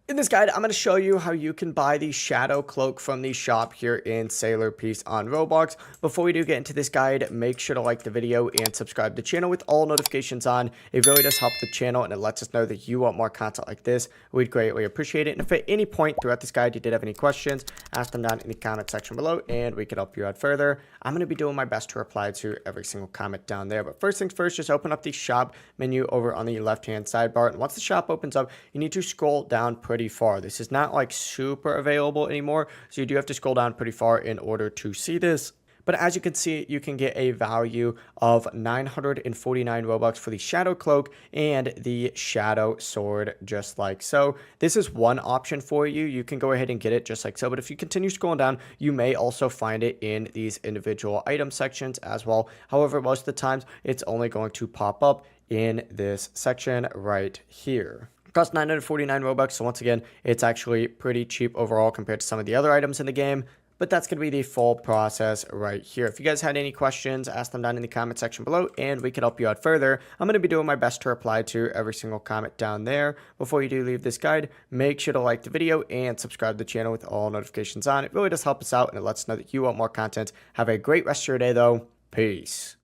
In this guide, I'm going to show you how you can buy the Shadow Cloak from the shop here in Sailor Peace on Roblox. Before we do get into this guide, make sure to like the video and subscribe to the channel with all notifications on. It really does help the channel and it lets us know that you want more content like this. We'd greatly appreciate it. And if at any point throughout this guide you did have any questions, ask them down in the comment section below and we could help you out further. I'm going to be doing my best to reply to every single comment down there. But first things first, just open up the shop menu over on the left-hand sidebar. And once the shop opens up, you need to scroll down pretty far. This is not like super available anymore, so you do have to scroll down pretty far in order to see this. But as you can see, you can get a value of 949 Robux for the Shadow Cloak and the Shadow Sword, just like so. This is one option for you. You can go ahead and get it just like so. But if you continue scrolling down, you may also find it in these individual item sections as well. However, most of the times, it's only going to pop up in this section right here. Cost 949 Robux, so once again, it's actually pretty cheap overall compared to some of the other items in the game, but that's going to be the full process right here. If you guys had any questions, ask them down in the comment section below, and we can help you out further. I'm going to be doing my best to reply to every single comment down there. Before you do leave this guide, make sure to like the video and subscribe to the channel with all notifications on. It really does help us out, and it lets us know that you want more content. Have a great rest of your day, though. Peace.